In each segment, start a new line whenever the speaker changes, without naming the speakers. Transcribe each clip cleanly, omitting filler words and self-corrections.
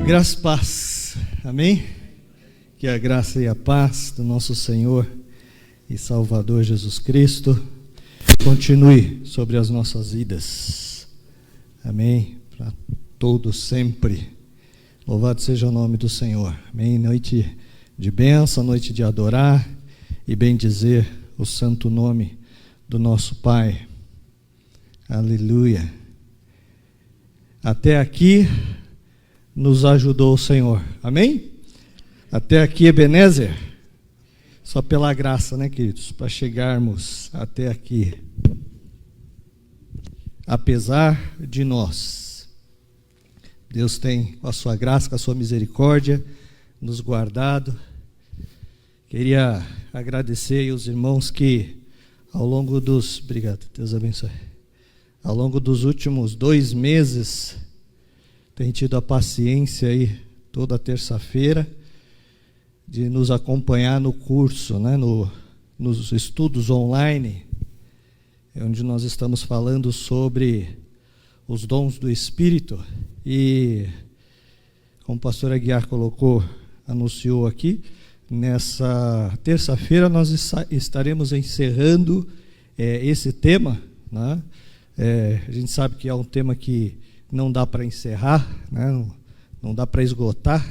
Graça e paz, amém? Que a graça e a paz do nosso Senhor e Salvador Jesus Cristo continue sobre as nossas vidas, amém? Para todos sempre, louvado seja o nome do Senhor, amém? Noite de bênção, noite de adorar e bendizer o santo nome do nosso Pai, aleluia. Até aqui nos ajudou o Senhor, amém? Até aqui, Ebenezer, só pela graça, né, queridos, para chegarmos até aqui, apesar de nós, Deus tem, com a sua graça, com a sua misericórdia, nos guardado. Queria agradecer aí os irmãos que, ao longo dos, obrigado, Deus abençoe, ao longo dos últimos 2 meses, tem tido a paciência aí, toda terça-feira, de nos acompanhar no curso, né, nos estudos online, onde nós estamos falando sobre os dons do Espírito. E, como o pastor Aguiar anunciou aqui, nessa terça-feira nós estaremos encerrando esse tema, né? A gente sabe que é um tema que não dá para encerrar, né? Não dá para esgotar,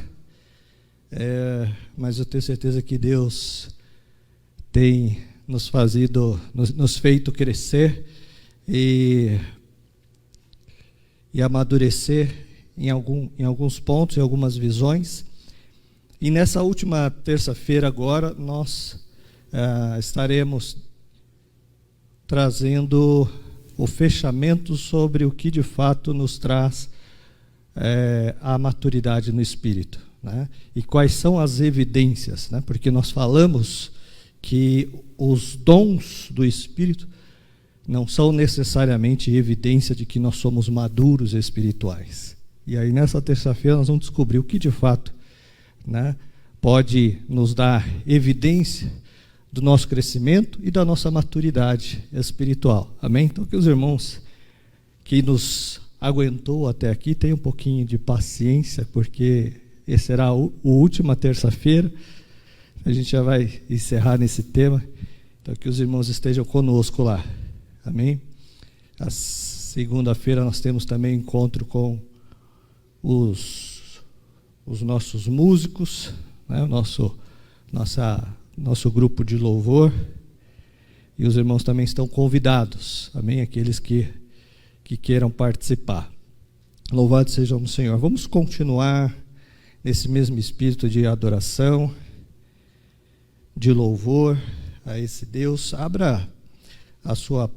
mas eu tenho certeza que Deus tem nos feito crescer e amadurecer em alguns pontos, em algumas visões. E nessa última terça-feira agora nós estaremos trazendo o fechamento sobre o que de fato nos traz a maturidade no Espírito, né? E quais são as evidências, né? Porque nós falamos que os dons do Espírito não são necessariamente evidência de que nós somos maduros espirituais. E aí nessa terça-feira nós vamos descobrir o que de fato, né, pode nos dar evidência do nosso crescimento e da nossa maturidade espiritual. Amém? Então que os irmãos que nos aguentou até aqui tenham um pouquinho de paciência, porque essa será a última terça-feira. A gente já vai encerrar nesse tema. Então que os irmãos estejam conosco lá. Amém? A segunda-feira nós temos também encontro com os nossos músicos, né? Nosso grupo de louvor, e os irmãos também estão convidados, amém? Aqueles que queiram participar. Louvado seja o Senhor. Vamos continuar nesse mesmo espírito de adoração, de louvor a esse Deus. Abra a sua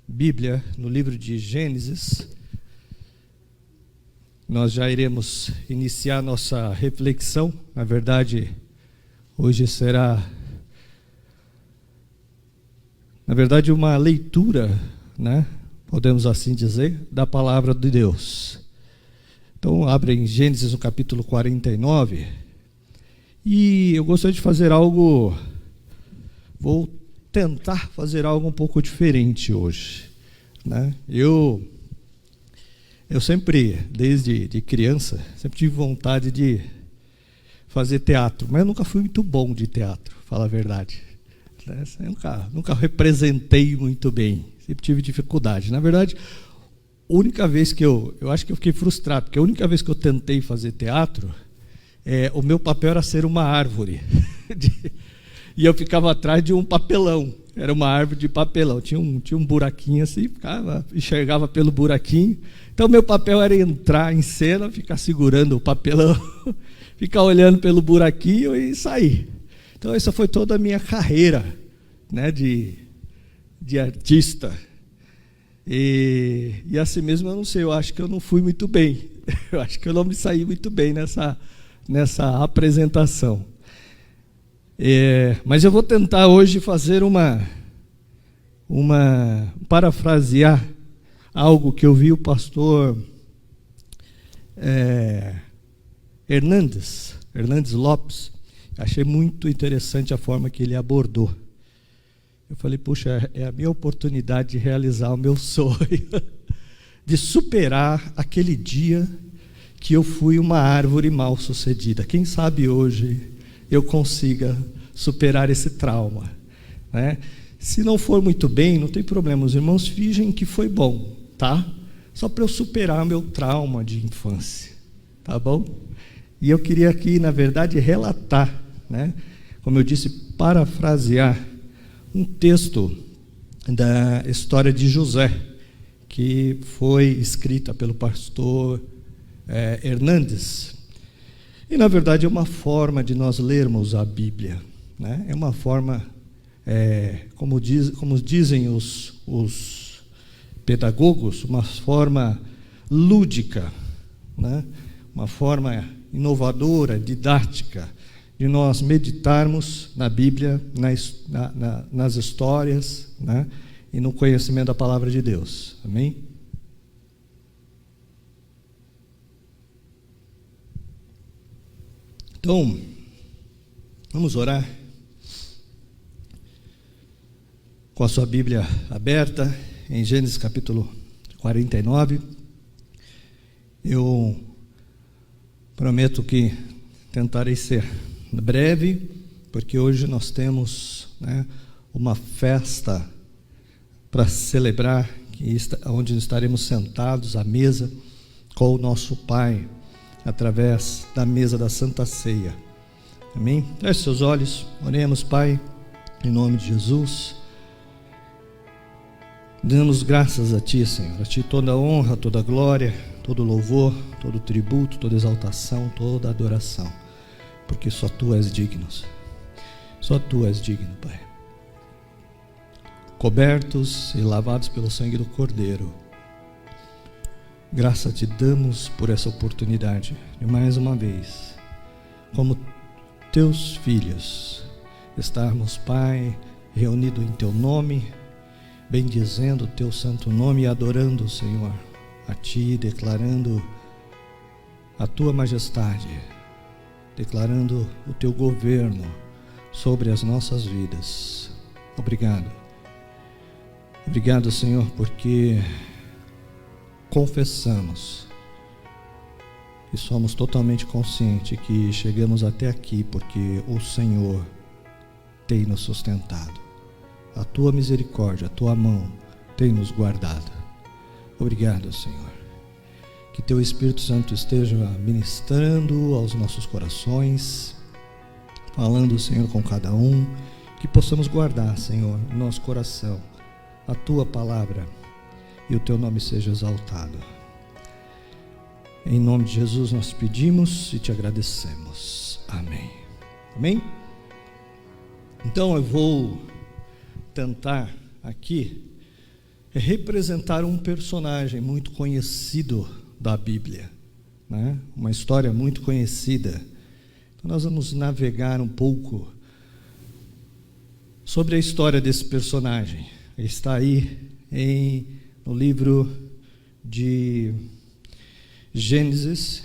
Bíblia no livro de Gênesis. Nós já iremos iniciar nossa reflexão. Na verdade, hoje será, uma leitura, né? Podemos assim dizer, da palavra de Deus. Então, abre em Gênesis no capítulo 49. E eu gostaria de fazer algo, vou tentar fazer algo um pouco diferente hoje, né? Eu sempre, desde criança, sempre tive vontade de fazer teatro, mas eu nunca fui muito bom de teatro, falar a verdade. Eu nunca representei muito bem, sempre tive dificuldade. Na verdade, a única vez que eu acho que eu fiquei frustrado, porque a única vez que eu tentei fazer teatro, o meu papel era ser uma árvore. E eu ficava atrás de um papelão, era uma árvore de papelão, tinha um buraquinho assim, enxergava pelo buraquinho. Então, meu papel era entrar em cena, ficar segurando o papelão, ficar olhando pelo buraquinho e sair. Então, essa foi toda a minha carreira, né, de artista. E assim mesmo, eu não sei, eu acho que eu não fui muito bem. Eu acho que eu não me saí muito bem nessa apresentação. Mas eu vou tentar hoje fazer parafrasear algo que eu vi o pastor Hernandes Lopes. Achei muito interessante a forma que ele abordou. Eu falei, puxa, é a minha oportunidade de realizar o meu sonho, de superar aquele dia que eu fui uma árvore mal sucedida. Quem sabe hoje eu consiga superar esse trauma, né? Se não for muito bem, não tem problema, os irmãos fingem que foi bom, tá? Só para eu superar meu trauma de infância, tá bom? E eu queria aqui, na verdade, relatar, né? Como eu disse, parafrasear um texto da história de José, que foi escrita pelo pastor Hernandes. E, na verdade, é uma forma de nós lermos a Bíblia, né? É uma forma, como dizem os pedagogos, uma forma lúdica, né? Uma forma inovadora, didática, de nós meditarmos na Bíblia, nas histórias, né? E no conhecimento da palavra de Deus. Amém? Então, vamos orar com a sua Bíblia aberta em Gênesis capítulo 49. Eu prometo que tentarei ser breve, porque hoje nós temos, né, uma festa para celebrar, onde estaremos sentados à mesa com o nosso Pai, através da mesa da Santa Ceia. Amém? Feche seus olhos, oremos. Pai, em nome de Jesus, damos graças a Ti, Senhor, a Ti toda a honra, toda a glória, todo louvor, todo tributo, toda exaltação, toda adoração, porque só Tu és digno, só Tu és digno, Pai. Cobertos e lavados pelo sangue do Cordeiro, graça Te damos por essa oportunidade de mais uma vez, como Teus filhos, estarmos, Pai, reunidos em Teu nome, bendizendo o Teu santo nome e adorando, Senhor, a Ti, declarando a Tua majestade, declarando o Teu governo sobre as nossas vidas. Obrigado. Obrigado, Senhor, porque confessamos e somos totalmente conscientes que chegamos até aqui porque o Senhor tem nos sustentado. A Tua misericórdia, a Tua mão tem nos guardado. Obrigado, Senhor. Que Teu Espírito Santo esteja ministrando aos nossos corações, falando, Senhor, com cada um, que possamos guardar, Senhor, no nosso coração a Tua palavra e o Teu nome seja exaltado. Em nome de Jesus nós pedimos e Te agradecemos. Amém. Amém? Então eu vou tentar aqui representar um personagem muito conhecido da Bíblia, né? Uma história muito conhecida. Então nós vamos navegar um pouco sobre a história desse personagem. Ele está aí no livro de Gênesis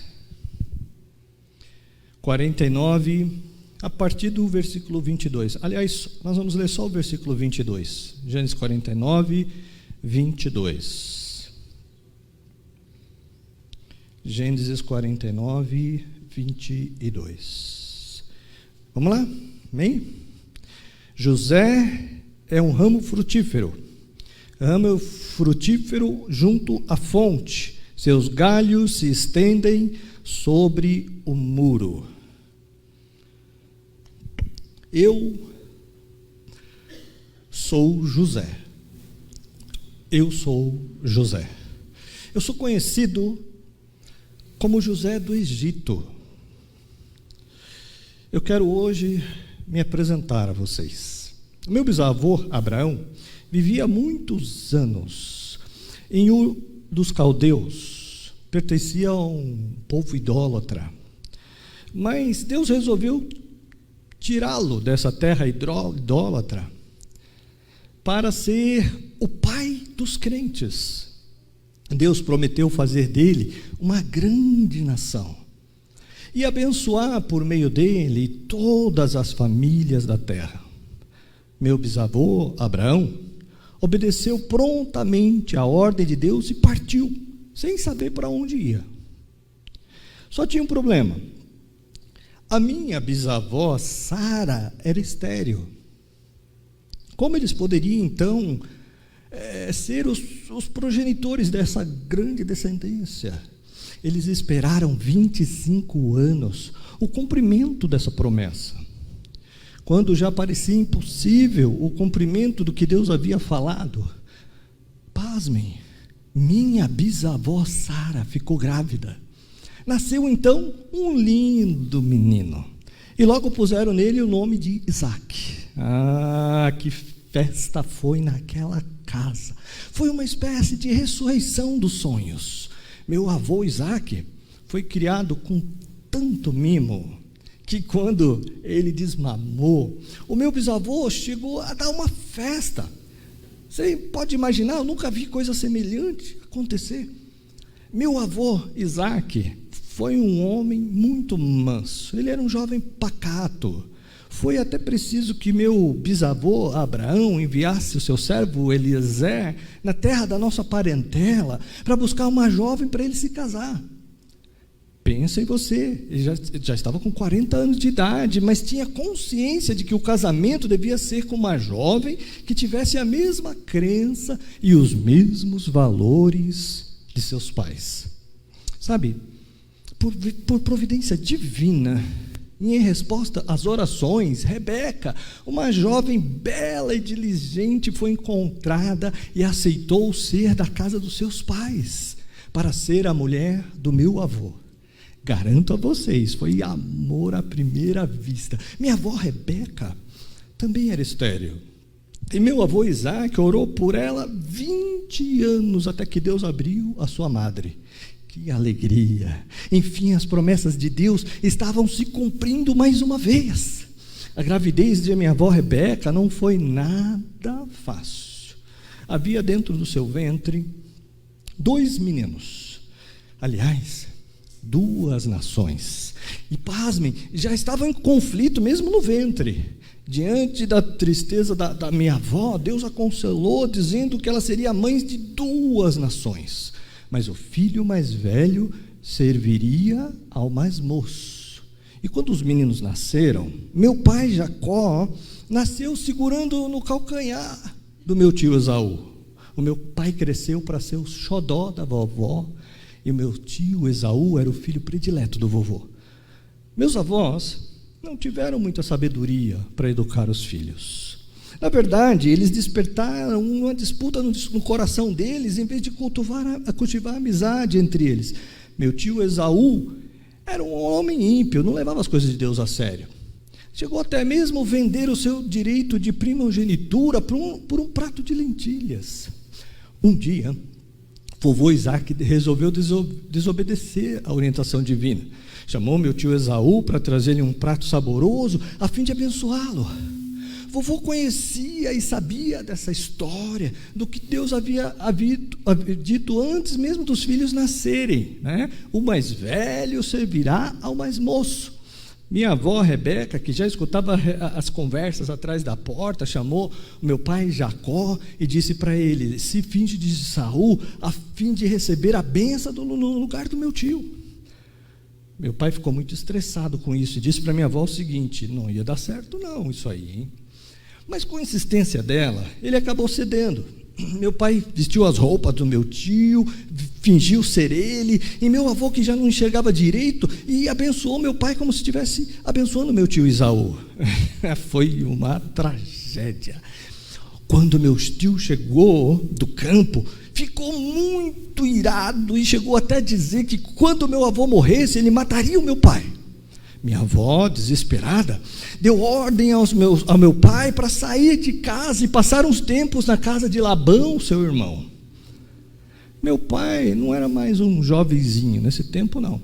49, a partir do versículo 22. Aliás, nós vamos ler só o versículo 22. Gênesis 49, 22. Gênesis 49, 22. Vamos lá? Amém? José é um ramo frutífero junto à fonte. Seus galhos se estendem sobre o muro. Eu sou José. Eu sou José. Eu sou conhecido como José do Egito. Eu quero hoje me apresentar a vocês. O meu bisavô, Abraão, vivia muitos anos em Ur dos Caldeus, pertencia a um povo idólatra, mas Deus resolveu tirá-lo dessa terra idólatra para ser o pai dos crentes. Deus prometeu fazer dele uma grande nação e abençoar por meio dele todas as famílias da terra. Meu bisavô, Abraão, obedeceu prontamente a ordem de Deus e partiu, sem saber para onde ia. Só tinha um problema. A minha bisavó, Sara, era estéril. Como eles poderiam, então, ser os progenitores dessa grande descendência? Eles esperaram 25 anos o cumprimento dessa promessa. Quando já parecia impossível o cumprimento do que Deus havia falado, pasmem, minha bisavó Sara ficou grávida. Nasceu então um lindo menino. E logo puseram nele o nome de Isaac. Ah, que festa foi naquela casa. Foi uma espécie de ressurreição dos sonhos. Meu avô Isaac foi criado com tanto mimo que quando ele desmamou, o meu bisavô chegou a dar uma festa. Você pode imaginar, eu nunca vi coisa semelhante acontecer. Meu avô Isaac foi um homem muito manso, ele era um jovem pacato. Foi até preciso que meu bisavô Abraão enviasse o seu servo Eliezer na terra da nossa parentela para buscar uma jovem para ele se casar. Pensa em você, ele já estava com 40 anos de idade, mas tinha consciência de que o casamento devia ser com uma jovem que tivesse a mesma crença e os mesmos valores de seus pais. Sabe, por providência divina, e em resposta às orações, Rebeca, uma jovem bela e diligente, foi encontrada e aceitou ser da casa dos seus pais, para ser a mulher do meu avô. Garanto a vocês, foi amor à primeira vista. Minha avó Rebeca também era estéril. E meu avô Isaac orou por ela 20 anos, até que Deus abriu a sua madre. Que alegria! Enfim, as promessas de Deus estavam se cumprindo mais uma vez. A gravidez de minha avó Rebeca não foi nada fácil. Havia dentro do seu ventre 2 meninos. Aliás, 2 nações. E pasmem, já estavam em conflito mesmo no ventre. Diante da tristeza da minha avó, Deus a consolou, dizendo que ela seria mãe de 2 nações. Mas o filho mais velho serviria ao mais moço. E quando os meninos nasceram, meu pai Jacó nasceu segurando no calcanhar do meu tio Esaú. O meu pai cresceu para ser o xodó da vovó, e o meu tio Esaú era o filho predileto do vovô. Meus avós não tiveram muita sabedoria para educar os filhos. Na verdade, eles despertaram uma disputa no coração deles, em vez de cultivar a amizade entre eles. Meu tio Esaú era um homem ímpio, não levava as coisas de Deus a sério. Chegou até mesmo a vender o seu direito de primogenitura por um prato de lentilhas. Um dia, vovô Isaac resolveu desobedecer a orientação divina. Chamou meu tio Esaú para trazer-lhe um prato saboroso, a fim de abençoá-lo. Vovô conhecia e sabia dessa história, do que Deus havia dito antes mesmo dos filhos nascerem, né? O mais velho servirá ao mais moço. Minha avó Rebeca, que já escutava as conversas atrás da porta, chamou o meu pai Jacó e disse para ele: se finge de Saul, a fim de receber a bênção no lugar do meu tio. Meu pai ficou muito estressado com isso e disse para minha avó o seguinte: não ia dar certo não isso aí, hein? Mas com a insistência dela, ele acabou cedendo. Meu pai vestiu as roupas do meu tio, fingiu ser ele, e meu avô, que já não enxergava direito, e abençoou meu pai como se estivesse abençoando meu tio Esaú. Foi uma tragédia. Quando meu tio chegou do campo, ficou muito irado e chegou até a dizer que quando meu avô morresse, ele mataria o meu pai. Minha avó, desesperada, deu ordem ao meu pai para sair de casa e passar uns tempos na casa de Labão, seu irmão. Meu pai não era mais um jovenzinho nesse tempo, não.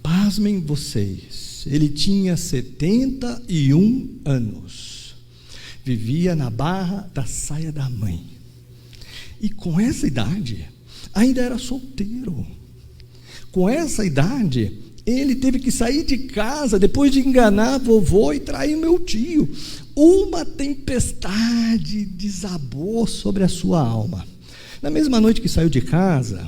Pasmem vocês, ele tinha 71 anos. Vivia na barra da saia da mãe. E com essa idade, ainda era solteiro. Com essa idade, ele teve que sair de casa depois de enganar a vovô e trair meu tio. Uma tempestade desabou sobre a sua alma. Na mesma noite que saiu de casa,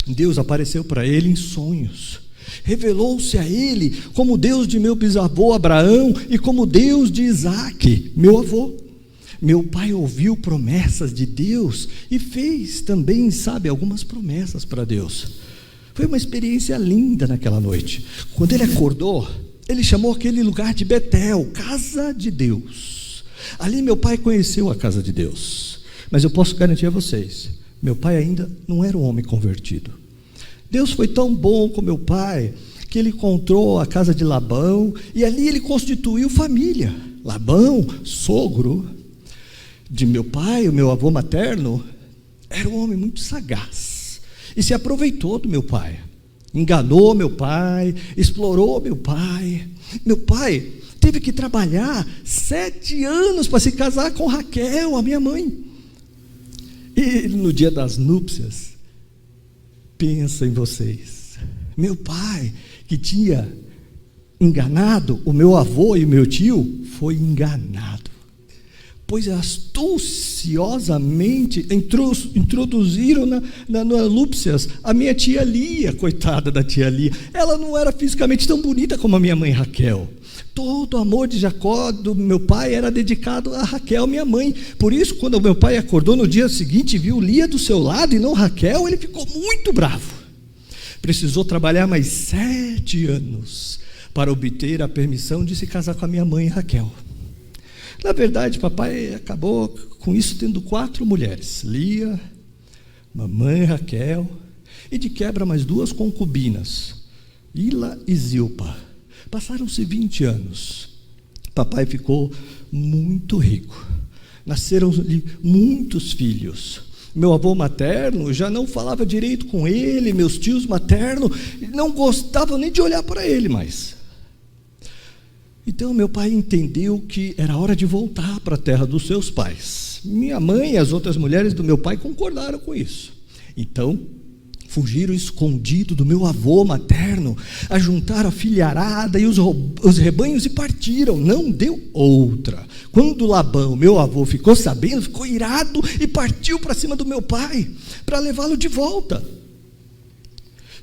Deus apareceu para ele em sonhos. revelou-se a ele como Deus de meu bisavô Abraão e como Deus de Isaque, meu avô. Meu pai ouviu promessas de Deus e fez também, sabe, algumas promessas para Deus. Foi uma experiência linda naquela noite. Quando ele acordou, ele chamou aquele lugar de Betel, casa de Deus. Ali meu pai conheceu a casa de Deus. Mas eu posso garantir a vocês, meu pai ainda não era um homem convertido. Deus foi tão bom com meu pai que ele encontrou a casa de Labão e ali ele constituiu família. Labão, sogro de meu pai, o meu avô materno, era um homem muito sagaz e se aproveitou do meu pai. Enganou meu pai, explorou meu pai. Meu pai teve que trabalhar 7 anos para se casar com Raquel, a minha mãe. E no dia das núpcias, pensa em vocês, meu pai, que tinha enganado o meu avô e o meu tio, foi enganado, pois astuciosamente introduziram na núpcias a minha tia Lia, coitada da tia Lia. Ela não era fisicamente tão bonita como a minha mãe Raquel. Todo o amor de Jacó, do meu pai, era dedicado a Raquel, minha mãe. Por isso, quando o meu pai acordou no dia seguinte e viu Lia do seu lado e não Raquel, ele ficou muito bravo. Precisou trabalhar mais 7 anos para obter a permissão de se casar com a minha mãe Raquel. Na verdade, papai acabou com isso tendo 4 mulheres, Lia, mamãe Raquel, e de quebra mais 2 concubinas, Ila e Zilpa. Passaram-se 20 anos, papai ficou muito rico, nasceram-lhe muitos filhos. Meu avô materno já não falava direito com ele, meus tios maternos não gostavam nem de olhar para ele mais. Então meu pai entendeu que era hora de voltar para a terra dos seus pais. Minha mãe e as outras mulheres do meu pai concordaram com isso. Então fugiram escondido do meu avô materno, ajuntaram a filharada e os rebanhos e partiram. Não deu outra. Quando Labão, meu avô, ficou sabendo, ficou irado e partiu para cima do meu pai para levá-lo de volta.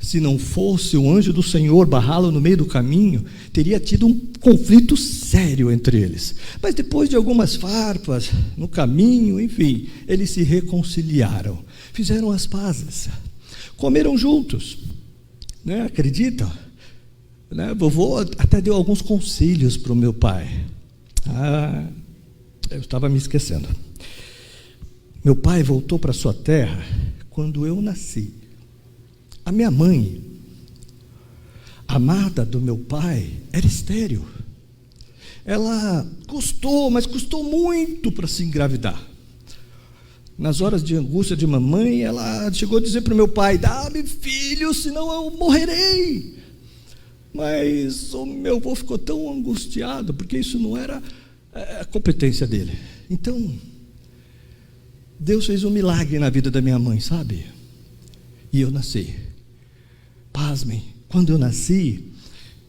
Se não fosse o anjo do Senhor barrá-lo no meio do caminho, teria tido um conflito sério entre eles. Mas depois de algumas farpas no caminho, enfim, eles se reconciliaram, fizeram as pazes. Comeram juntos, né? Acreditam? Né? Vovô até deu alguns conselhos para o meu pai. Eu estava me esquecendo. Meu pai voltou para sua terra quando eu nasci. A minha mãe, amada do meu pai, era estéril. Ela custou, mas custou muito para se engravidar. Nas horas de angústia de mamãe, ela chegou a dizer para o meu pai: dá-me filho, senão eu morrerei. Mas o meu avô ficou tão angustiado, porque isso não era a competência dele. Então, Deus fez um milagre na vida da minha mãe, sabe? E eu nasci. Pasmem, quando eu nasci,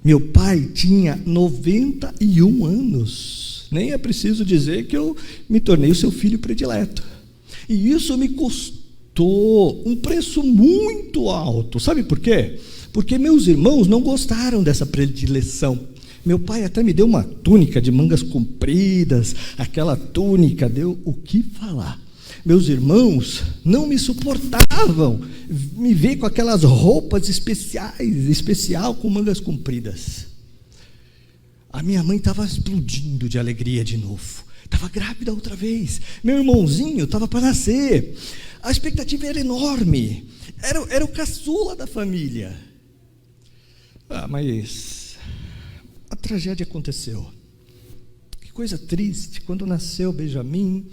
meu pai tinha 91 anos. Nem é preciso dizer que eu me tornei o seu filho predileto. E isso me custou um preço muito alto. Sabe por quê? Porque meus irmãos não gostaram dessa predileção. Meu pai até me deu uma túnica de mangas compridas. Aquela túnica deu o que falar. Meus irmãos não me suportavam me ver com aquelas roupas especial com mangas compridas. A minha mãe estava explodindo de alegria de novo. Estava grávida outra vez. Meu irmãozinho estava para nascer. A expectativa era enorme. Era o caçula da família. Mas a tragédia aconteceu. Que coisa triste. Quando nasceu Benjamim,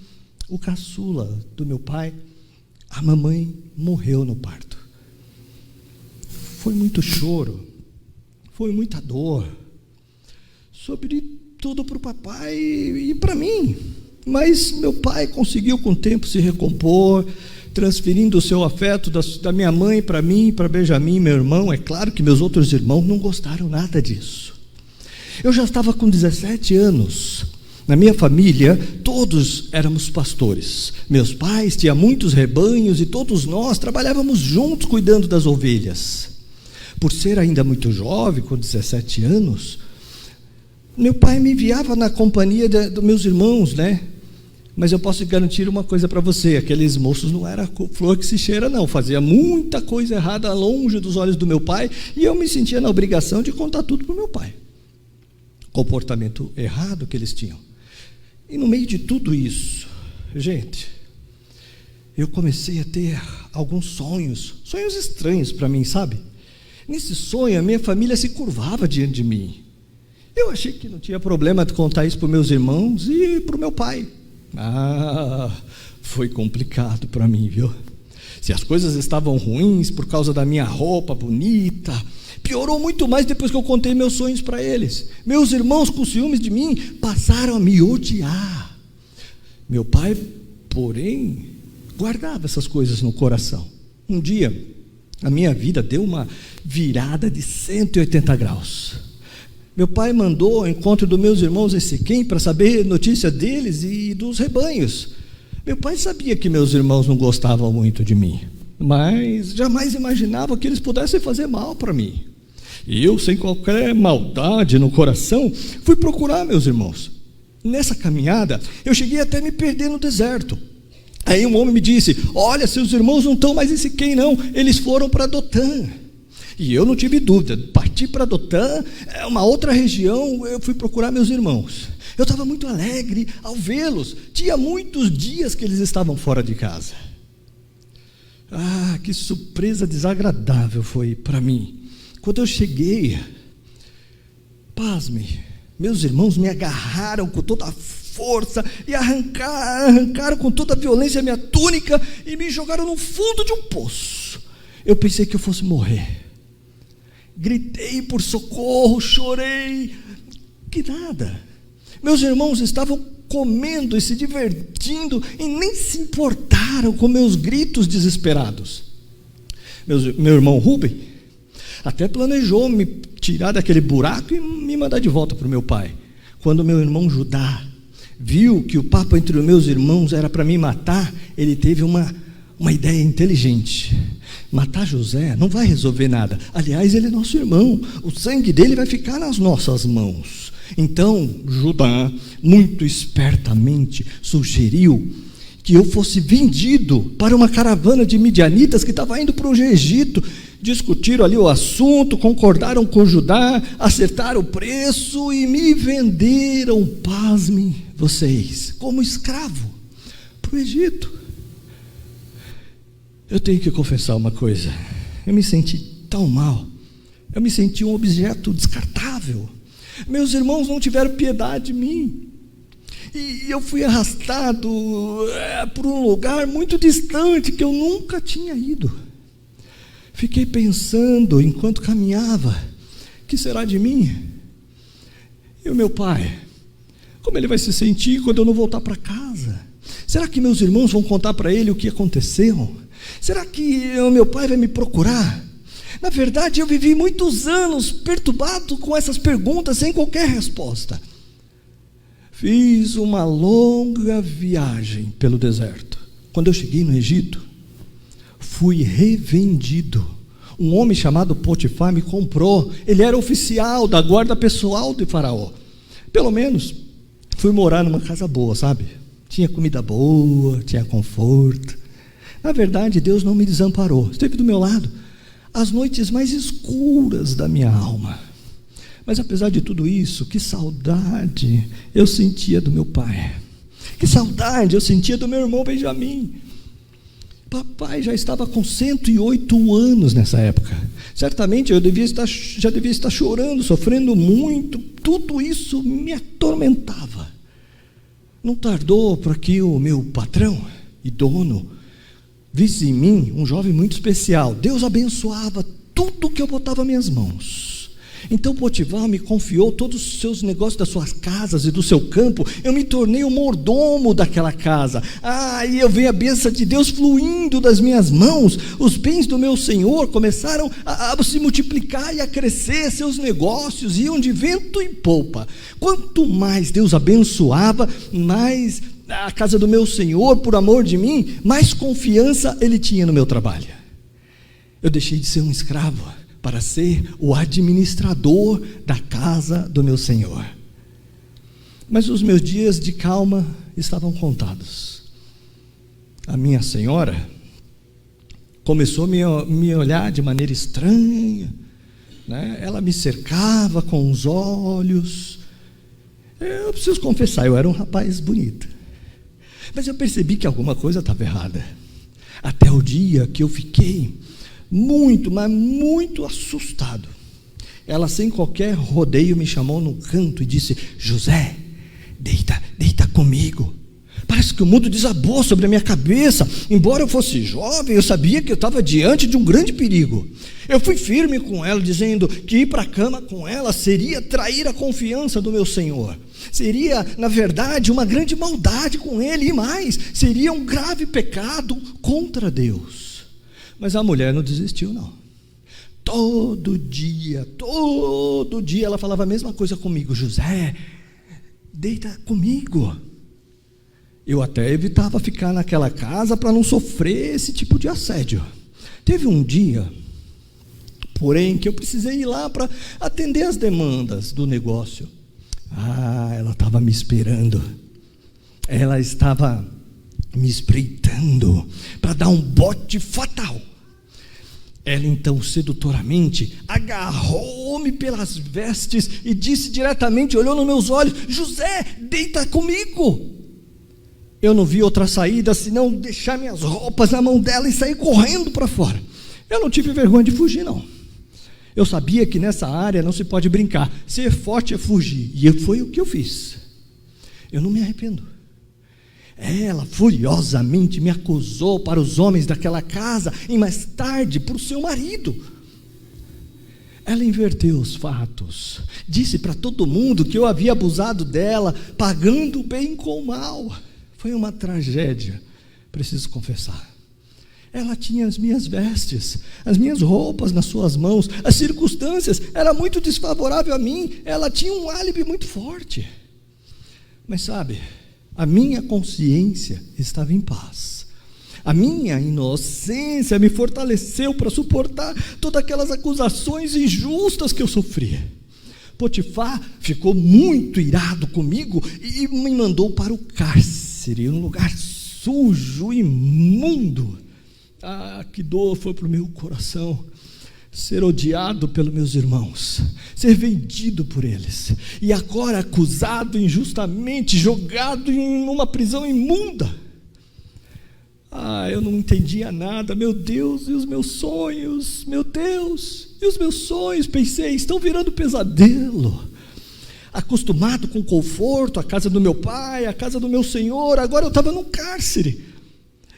o caçula do meu pai, a mamãe morreu no parto. Foi muito choro, foi muita dor, sobretudo para o papai e para mim. Mas meu pai conseguiu com o tempo se recompor, transferindo o seu afeto da minha mãe para mim, para Benjamim, meu irmão. É claro que meus outros irmãos não gostaram nada disso. Eu já estava com 17 anos. Na minha família, todos éramos pastores. Meus pais tinham muitos rebanhos e todos nós trabalhávamos juntos cuidando das ovelhas. Por ser ainda muito jovem, com 17 anos, meu pai me enviava na companhia dos meus irmãos, né? Mas eu posso garantir uma coisa para você: aqueles moços não era flor que se cheira, não. Fazia muita coisa errada longe dos olhos do meu pai, e eu me sentia na obrigação de contar tudo para o meu pai. Comportamento errado que eles tinham. E no meio de tudo isso, gente, eu comecei a ter alguns sonhos estranhos para mim, sabe? Nesse sonho, a minha família se curvava diante de mim. Eu achei que não tinha problema de contar isso para os meus irmãos e para o meu pai. Foi complicado para mim, viu? Se as coisas estavam ruins por causa da minha roupa bonita, piorou muito mais depois que eu contei meus sonhos para eles. Meus irmãos, com ciúmes de mim, passaram a me odiar. Meu pai, porém, guardava essas coisas no coração. Um dia, a minha vida deu uma virada de 180 graus. Meu pai mandou ao encontro dos meus irmãos em Siquém para saber notícia deles e dos rebanhos. Meu pai sabia que meus irmãos não gostavam muito de mim, mas jamais imaginava que eles pudessem fazer mal para mim. E eu, sem qualquer maldade no coração, fui procurar meus irmãos. Nessa caminhada, eu cheguei até me perder no deserto. Aí um homem me disse: olha, seus irmãos não estão mais em Siquém, não, eles foram para Dotã. E eu não tive dúvida, parti para Dotã, uma outra região. Eu fui procurar meus irmãos. Eu estava muito alegre ao vê-los. Tinha muitos dias que eles estavam fora de casa. Que surpresa desagradável foi para mim. Quando eu cheguei, pasme, meus irmãos me agarraram com toda a força e arrancaram com toda a violência a minha túnica e me jogaram no fundo de um poço. Eu pensei que eu fosse morrer. Gritei por socorro, chorei, que nada. Meus irmãos estavam comendo e se divertindo e nem se importaram com meus gritos desesperados. Meu irmão Rubem até planejou me tirar daquele buraco e me mandar de volta para o meu pai. Quando meu irmão Judá viu que o papo entre os meus irmãos era para me matar, ele teve uma ideia inteligente. Matar José não vai resolver nada. Aliás, ele é nosso irmão. O sangue dele vai ficar nas nossas mãos. Então, Judá, muito espertamente, sugeriu que eu fosse vendido para uma caravana de midianitas que estava indo para o Egito. Discutiram ali o assunto, concordaram com Judá, acertaram o preço e me venderam, pasmem vocês, como escravo para o Egito. Eu tenho que confessar uma coisa: eu me senti tão mal, eu me senti um objeto descartável. Meus irmãos não tiveram piedade de mim, e eu fui arrastado por um lugar muito distante que eu nunca tinha ido. Fiquei pensando enquanto caminhava: o que será de mim? E o meu pai, como ele vai se sentir quando eu não voltar para casa? Será que meus irmãos vão contar para ele o que aconteceu? Será que o meu pai vai me procurar? Na verdade, eu vivi muitos anos perturbado com essas perguntas sem qualquer resposta. Fiz uma longa viagem pelo deserto. Quando eu cheguei no Egito, fui revendido. Um homem chamado Potifar me comprou. Ele era oficial da guarda pessoal de Faraó. Pelo menos fui morar numa casa boa, sabe? Tinha comida boa, tinha conforto. Na verdade, Deus não me desamparou. Esteve do meu lado as noites mais escuras da minha alma. Mas apesar de tudo isso, que saudade eu sentia do meu pai. Que saudade eu sentia do meu irmão Benjamim. Papai já estava com 108 anos nessa época. Certamente eu já devia estar chorando, sofrendo muito. Tudo isso me atormentava. Não tardou para que o meu patrão e dono visse em mim um jovem muito especial. Deus abençoava tudo que eu botava minhas mãos. Então Potifar me confiou todos os seus negócios das suas casas e do seu campo. Eu me tornei o mordomo daquela casa. E eu vi a bênção de Deus fluindo das minhas mãos. Os bens do meu Senhor começaram a se multiplicar e a crescer. Seus negócios iam de vento em popa. Quanto mais Deus abençoava, mais a casa do meu Senhor, por amor de mim, mais confiança ele tinha no meu trabalho. Eu deixei de ser um escravo para ser o administrador da casa do meu Senhor. Mas os meus dias de calma estavam contados. A minha senhora começou a me olhar de maneira estranha, né? Ela me cercava com os olhos. Eu preciso confessar, eu era um rapaz bonito, mas eu percebi que alguma coisa estava errada, até o dia que eu fiquei muito, mas muito assustado. Ela, sem qualquer rodeio, me chamou no canto e disse: José, deita comigo. Parece que o mundo desabou sobre a minha cabeça. Embora eu fosse jovem, eu sabia que eu estava diante de um grande perigo. Eu fui firme com ela, dizendo que ir para a cama com ela seria trair a confiança do meu Senhor. Seria, na verdade, uma grande maldade com ele, e mais, seria um grave pecado contra Deus. Mas a mulher não desistiu, não. Todo dia ela falava a mesma coisa comigo: José, deita comigo. Eu até evitava ficar naquela casa para não sofrer esse tipo de assédio. Teve um dia, porém, que eu precisei ir lá para atender as demandas do negócio. Ela estava me esperando. Ela estava me espreitando para dar um bote fatal. Ela então, sedutoramente, agarrou-me pelas vestes e disse diretamente, olhou nos meus olhos: José, deita comigo. Eu não vi outra saída senão deixar minhas roupas na mão dela e sair correndo para fora. Eu não tive vergonha de fugir, não. Eu sabia que nessa área não se pode brincar. Ser forte é fugir. E foi o que eu fiz. Eu não me arrependo. Ela furiosamente me acusou para os homens daquela casa e mais tarde para o seu marido. Ela inverteu os fatos. Disse para todo mundo que eu havia abusado dela, pagando o bem com o mal. Foi uma tragédia, preciso confessar. Ela tinha as minhas vestes, as minhas roupas nas suas mãos. As circunstâncias eram muito desfavoráveis a mim. Ela tinha um álibi muito forte. Mas sabe, a minha consciência estava em paz. A minha inocência me fortaleceu para suportar todas aquelas acusações injustas que eu sofria. Potifar ficou muito irado comigo e me mandou para o cárcere, um lugar sujo, imundo. Que dor foi para o meu coração ser odiado pelos meus irmãos, ser vendido por eles, e agora acusado injustamente, jogado em uma prisão imunda. Eu não entendia nada. Meu Deus, e os meus sonhos? Meu Deus, e os meus sonhos? Pensei, estão virando pesadelo. Acostumado com conforto, a casa do meu pai, a casa do meu Senhor, agora eu estava no cárcere.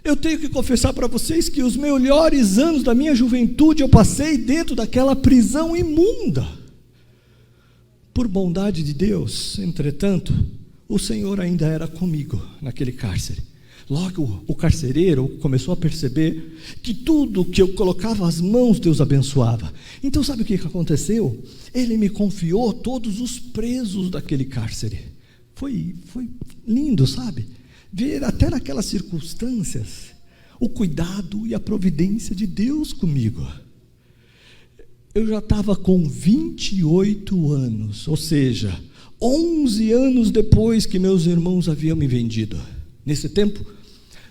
Eu tenho que confessar para vocês que os melhores anos da minha juventude eu passei dentro daquela prisão imunda. Por bondade de Deus, entretanto, o Senhor ainda era comigo naquele cárcere. Logo o carcereiro começou a perceber que tudo que eu colocava as mãos, Deus abençoava. Então sabe o que aconteceu? Ele me confiou todos os presos daquele cárcere. Foi lindo, sabe? Ver até naquelas circunstâncias o cuidado e a providência de Deus comigo. Eu já estava com 28 anos, ou seja, 11 anos depois que meus irmãos haviam me vendido. Nesse tempo,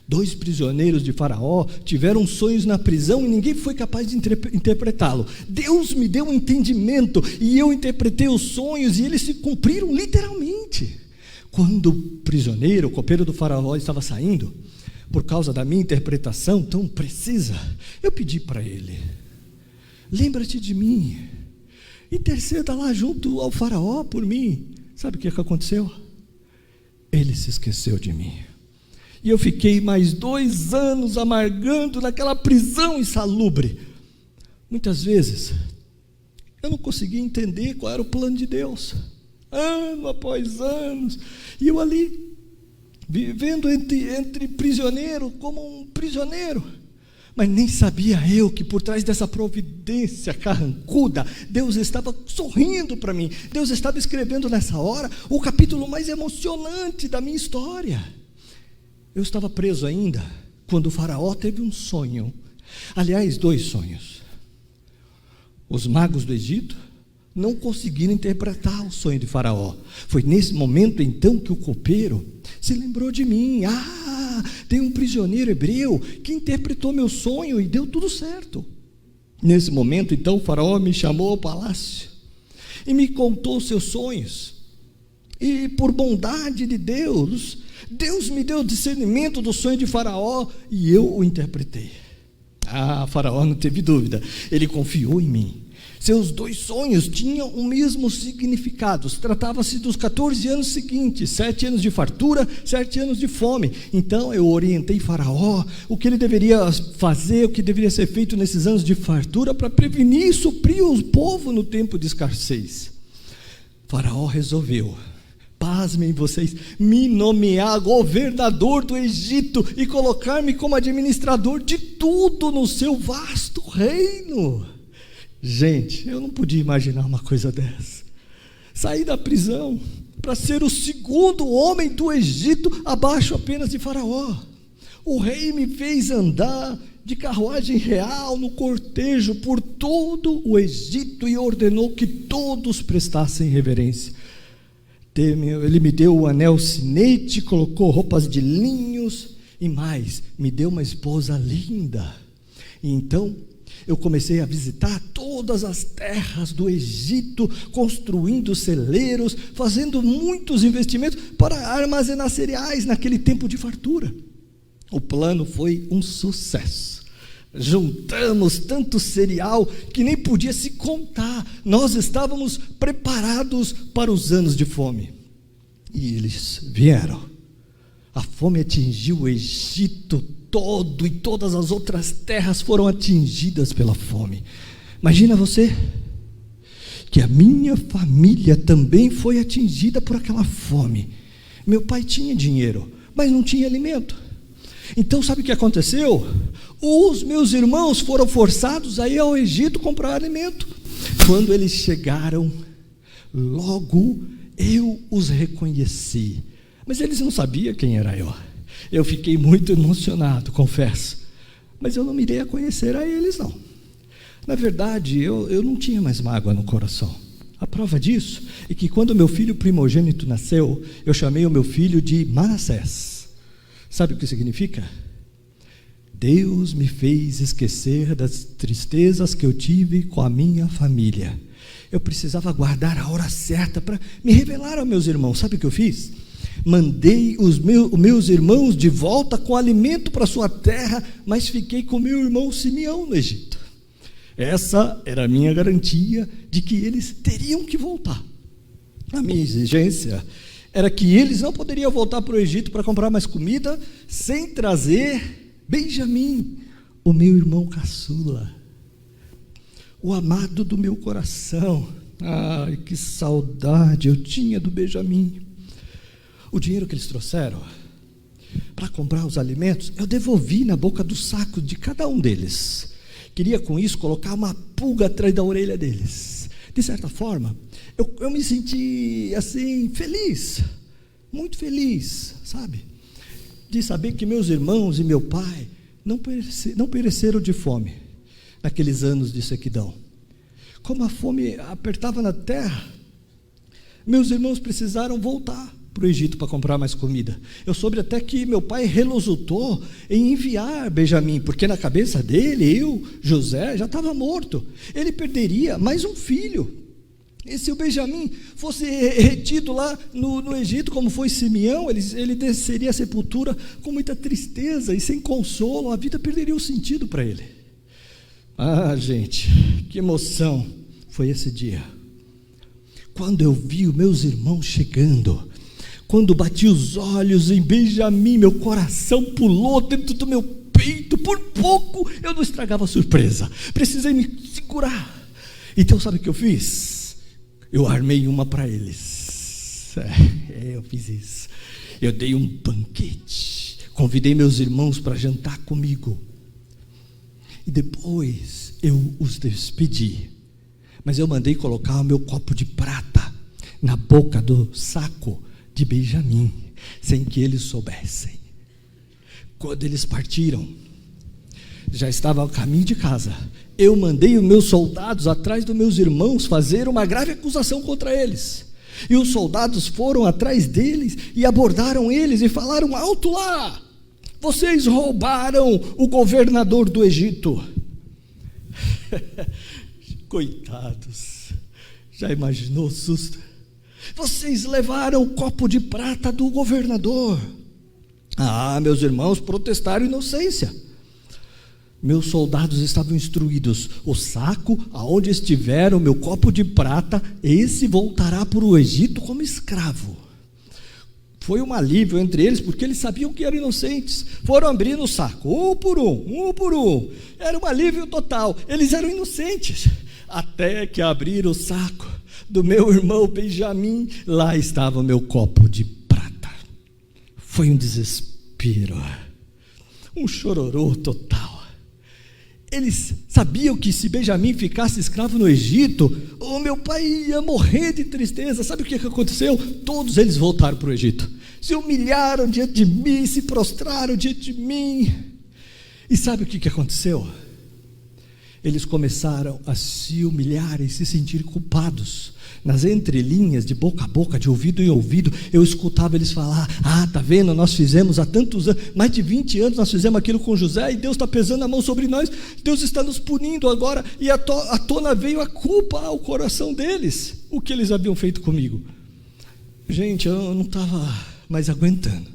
2 prisioneiros de Faraó tiveram sonhos na prisão e ninguém foi capaz de interpretá-lo. Deus me deu um entendimento e eu interpretei os sonhos e eles se cumpriram literalmente. Quando o prisioneiro, o copeiro do Faraó, estava saindo, por causa da minha interpretação tão precisa, eu pedi para ele: lembra-te de mim, interceda lá junto ao Faraó por mim. Sabe o que aconteceu? Ele se esqueceu de mim. E eu fiquei mais 2 anos amargando naquela prisão insalubre. Muitas vezes, eu não conseguia entender qual era o plano de Deus. Ano após anos, e eu ali, vivendo entre prisioneiro, como um prisioneiro. Mas nem sabia eu que por trás dessa providência carrancuda, Deus estava sorrindo para mim. Deus estava escrevendo nessa hora o capítulo mais emocionante da minha história. Eu estava preso ainda, quando o Faraó teve um sonho. Aliás, 2 sonhos. Os magos do Egito não conseguiram interpretar o sonho de Faraó. Foi nesse momento, então, que o copeiro se lembrou de mim. Tem um prisioneiro hebreu que interpretou meu sonho e deu tudo certo. Nesse momento, então, o Faraó me chamou ao palácio e me contou seus sonhos. E por bondade de Deus, Deus me deu o discernimento do sonho de Faraó e eu o interpretei. Faraó não teve dúvida, ele confiou em mim. Seus 2 sonhos tinham o mesmo significado. Tratava-se dos 14 anos seguintes, 7 anos de fartura, 7 anos de fome. Então eu orientei Faraó o que ele deveria fazer, o que deveria ser feito nesses anos de fartura para prevenir e suprir o povo no tempo de escassez. Faraó resolveu, pasmem vocês, me nomear governador do Egito e colocar-me como administrador de tudo no seu vasto reino. Gente, eu não podia imaginar uma coisa dessa. Saí da prisão para ser o segundo homem do Egito, abaixo apenas de Faraó. O rei me fez andar de carruagem real no cortejo por todo o Egito e ordenou que todos prestassem reverência. Ele me deu o anel sinete, colocou roupas de linhos e mais, me deu uma esposa linda. E então eu comecei a visitar todas as terras do Egito, construindo celeiros, fazendo muitos investimentos para armazenar cereais naquele tempo de fartura. O plano foi um sucesso. Juntamos tanto cereal que nem podia se contar. Nós estávamos preparados para os anos de fome. E eles vieram. A fome atingiu o Egito todo e todas as outras terras foram atingidas pela fome. Imagina você que a minha família também foi atingida por aquela fome. Meu pai tinha dinheiro, mas não tinha alimento. Então sabe o que aconteceu? Os meus irmãos foram forçados a ir ao Egito comprar alimento. Quando eles chegaram, logo eu os reconheci. Mas eles não sabiam quem era eu. Eu fiquei muito emocionado, confesso. Mas eu não me dei a conhecer a eles, não. Na verdade, eu não tinha mais mágoa no coração. A prova disso é que quando meu filho primogênito nasceu, eu chamei o meu filho de Manassés. Sabe o que significa? Deus me fez esquecer das tristezas que eu tive com a minha família. Eu precisava guardar a hora certa para me revelar aos meus irmãos. Sabe o que eu fiz? Mandei os meus irmãos de volta com alimento para sua terra, mas fiquei com meu irmão Simeão no Egito. Essa era a minha garantia de que eles teriam que voltar. A minha exigência era que eles não poderiam voltar para o Egito para comprar mais comida sem trazer Benjamim, o meu irmão caçula, o amado do meu coração. Ai, que saudade eu tinha do Benjamim. O dinheiro que eles trouxeram para comprar os alimentos, eu devolvi na boca do saco de cada um deles. Queria com isso colocar uma pulga atrás da orelha deles. De certa forma, eu me senti assim, feliz, muito feliz, sabe? De saber que meus irmãos e meu pai não pereceram de fome naqueles anos de sequidão. Como a fome apertava na terra, meus irmãos precisaram voltar para o Egito para comprar mais comida. Eu soube até que meu pai relutou em enviar Benjamim, porque na cabeça dele, José, já estava morto. Ele perderia mais um filho. E se o Benjamim fosse retido lá no Egito, como foi Simeão, ele desceria à sepultura com muita tristeza e sem consolo. A vida perderia o sentido para ele. Gente, que emoção foi esse dia. Quando eu vi os meus irmãos chegando, quando bati os olhos em Benjamim, meu coração pulou dentro do meu peito. Por pouco eu não estragava a surpresa. Precisei me segurar. Então sabe o que eu fiz? Eu armei uma para eles. Eu fiz isso. Eu dei um banquete. Convidei meus irmãos para jantar comigo. E depois eu os despedi. Mas eu mandei colocar o meu copo de prata na boca do saco de Benjamim, sem que eles soubessem. Quando eles partiram, já estava ao caminho de casa, eu mandei os meus soldados atrás dos meus irmãos fazer uma grave acusação contra eles. E os soldados foram atrás deles e abordaram eles e falaram alto lá: vocês roubaram o governador do Egito. Coitados, já imaginou o susto? Vocês levaram o copo de prata do governador. Meus irmãos protestaram inocência. Meus soldados estavam instruídos: o saco aonde estiver o meu copo de prata, esse voltará para o Egito como escravo. Foi um alívio entre eles, porque eles sabiam que eram inocentes. Foram abrindo o saco, um por um. Era um alívio total, eles eram inocentes. Até que abriram o saco do meu irmão Benjamim, lá estava o meu copo de prata. Foi um desespero, um chororô total. Eles sabiam que se Benjamim ficasse escravo no Egito, o meu pai ia morrer de tristeza. Sabe o que aconteceu? Todos eles voltaram para o Egito, se humilharam diante de mim, se prostraram diante de mim. E sabe o que aconteceu? Eles começaram a se humilhar e se sentir culpados. Nas entrelinhas, de boca a boca, de ouvido em ouvido, eu escutava eles falar: tá vendo, nós fizemos há tantos anos, mais de 20 anos nós fizemos aquilo com José, e Deus está pesando a mão sobre nós, Deus está nos punindo agora, e à tona veio a culpa ao coração deles, o que eles haviam feito comigo. Gente, eu não estava mais aguentando,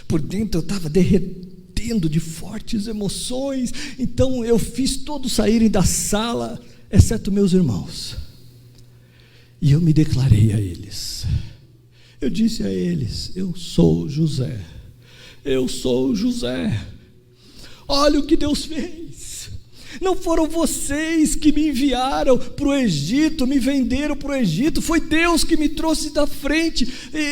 por dentro eu estava derretendo de fortes emoções. Então eu fiz todos saírem da sala, exceto meus irmãos. E eu me declarei a eles. Eu disse a eles: eu sou José. Eu sou José. Olha o que Deus fez. Não foram vocês que me enviaram para o Egito, me venderam para o Egito. Foi Deus que me trouxe da frente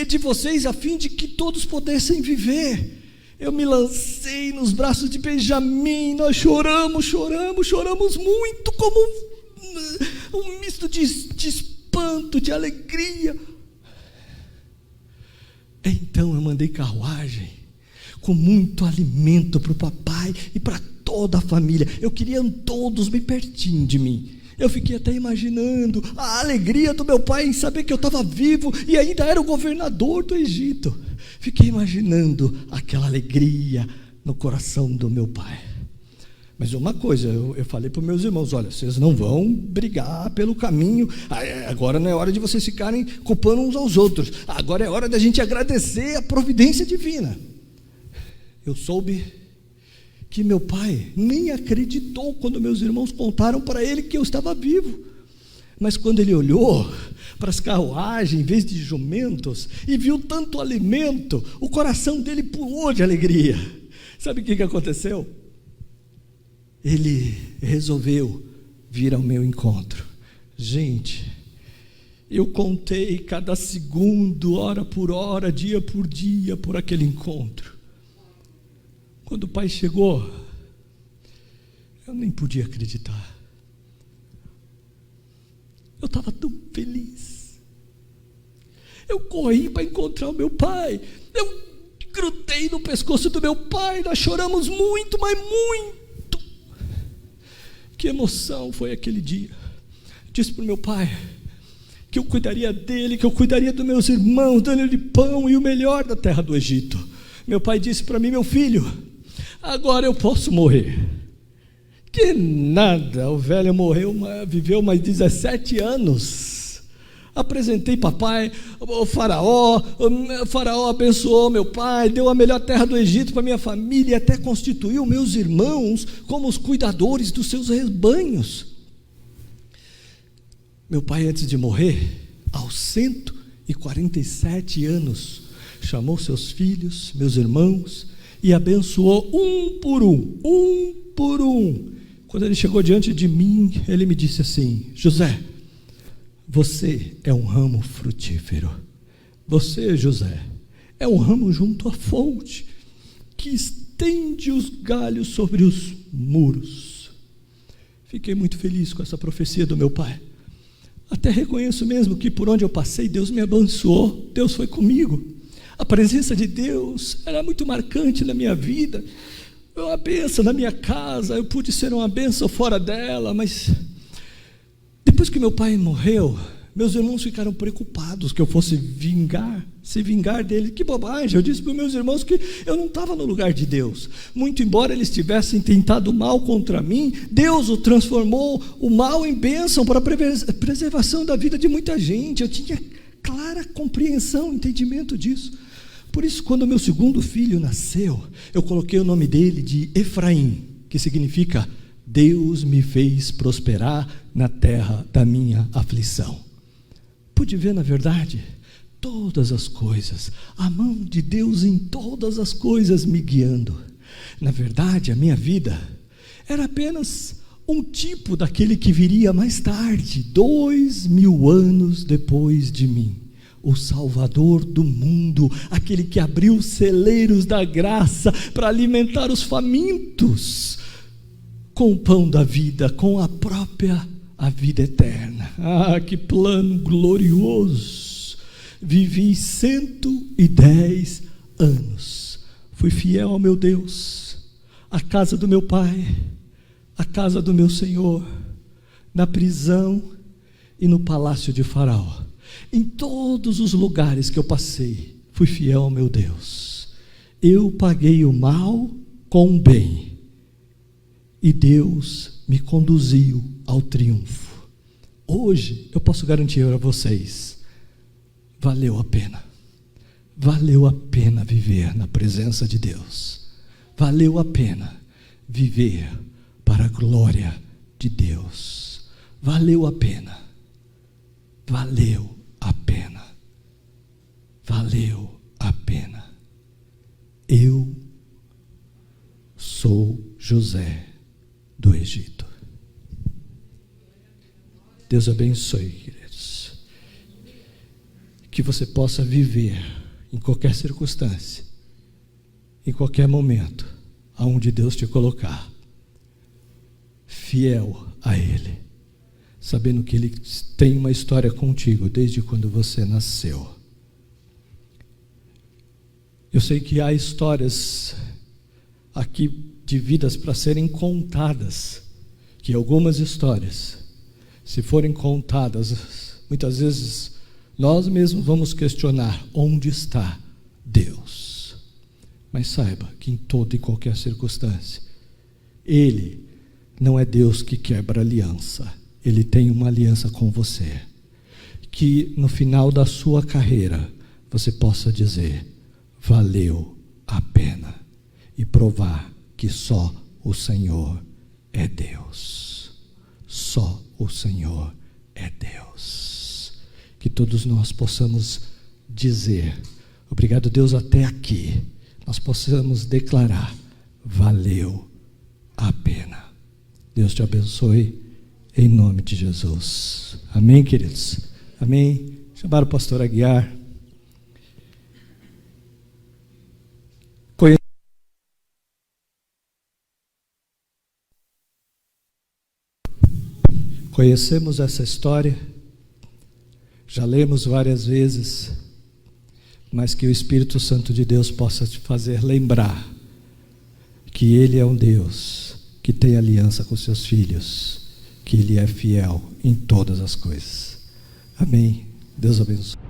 de vocês, a fim de que todos pudessem viver. Eu me lancei nos braços de Benjamim. Nós choramos muito, como um misto de espanto, de alegria. Então eu mandei carruagem com muito alimento para o papai e para toda a família. Eu queria todos bem pertinho de mim. Eu fiquei até imaginando a alegria do meu pai em saber que eu estava vivo e ainda era o governador do Egito. Fiquei imaginando aquela alegria no coração do meu pai. Mas uma coisa, eu falei para os meus irmãos: olha, vocês não vão brigar pelo caminho, agora não é hora de vocês ficarem culpando uns aos outros, agora é hora da gente agradecer a providência divina. Eu soube que meu pai nem acreditou quando meus irmãos contaram para ele que eu estava vivo. Mas quando ele olhou para as carruagens em vez de jumentos e viu tanto alimento, o coração dele pulou de alegria. Sabe o que aconteceu? Ele resolveu vir ao meu encontro. Gente, eu contei cada segundo, hora por hora, dia por dia, por aquele encontro. Quando o pai chegou, eu nem podia acreditar. Eu estava tão feliz. Eu corri para encontrar o meu pai. Eu grudei no pescoço do meu pai. Nós choramos muito, mas muito. Que emoção foi aquele dia. Disse para o meu pai que eu cuidaria dele, que eu cuidaria dos meus irmãos, dando-lhe pão e o melhor da terra do Egito. Meu pai disse para mim: meu filho, agora eu posso morrer. Que nada, o velho viveu mais 17 anos. Apresentei papai, o faraó abençoou meu pai, deu a melhor terra do Egito para minha família e até constituiu meus irmãos como os cuidadores dos seus rebanhos. Meu pai, antes de morrer, aos 147 anos, chamou seus filhos, meus irmãos, e abençoou um por um. Quando ele chegou diante de mim, ele me disse assim: José, você é um ramo frutífero. Você, José, é um ramo junto à fonte, que estende os galhos sobre os muros. Fiquei muito feliz com essa profecia do meu pai. Até reconheço mesmo que por onde eu passei, Deus me abençoou, Deus foi comigo. A presença de Deus era muito marcante na minha vida. uma bênção na minha casa, eu pude ser uma bênção fora dela, mas depois que meu pai morreu, meus irmãos ficaram preocupados que eu fosse se vingar dele. Que bobagem, eu disse para os meus irmãos que eu não estava no lugar de Deus. Muito embora eles tivessem tentado mal contra mim, Deus o transformou o mal em bênção para a preservação da vida de muita gente. Eu tinha clara compreensão, entendimento disso. Por isso, quando meu segundo filho nasceu, eu coloquei o nome dele de Efraim, que significa Deus me fez prosperar na terra da minha aflição. Pude ver, na verdade, todas as coisas, a mão de Deus em todas as coisas me guiando. Na verdade, a minha vida era apenas um tipo daquele que viria mais tarde, 2000 anos depois de mim. O Salvador do mundo, aquele que abriu os celeiros da graça para alimentar os famintos com o pão da vida, com a vida eterna. Ah, que plano glorioso! Vivi 110 anos, fui fiel ao meu Deus, à casa do meu pai, à casa do meu Senhor, na prisão e no palácio de Faraó. Em todos os lugares que eu passei, fui fiel ao meu Deus. Eu paguei o mal com o bem, e Deus me conduziu ao triunfo. Hoje eu posso garantir a vocês, valeu a pena viver na presença de Deus, valeu a pena viver para a glória de Deus, valeu a pena, valeu a pena. Eu sou José do Egito. Deus abençoe, queridos. Que você possa viver em qualquer circunstância, em qualquer momento, aonde Deus te colocar, fiel a Ele, sabendo que Ele tem uma história contigo desde quando você nasceu. Eu sei que há histórias aqui de vidas para serem contadas, que algumas histórias, se forem contadas, muitas vezes nós mesmos vamos questionar onde está Deus. Mas saiba que em toda e qualquer circunstância, Ele não é Deus que quebra aliança. Ele tem uma aliança com você, que no final da sua carreira você possa dizer, valeu a pena, e provar que só o Senhor é Deus. Só o Senhor é Deus. Que todos nós possamos dizer, obrigado Deus até aqui, nós possamos declarar, valeu a pena. Deus te abençoe. Em nome de Jesus. Amém, queridos? Amém. Chamar o pastor Aguiar. Conhecemos essa história, já lemos várias vezes, mas que o Espírito Santo de Deus possa te fazer lembrar que Ele é um Deus que tem aliança com seus filhos, que Ele é fiel em todas as coisas. Amém. Deus abençoe.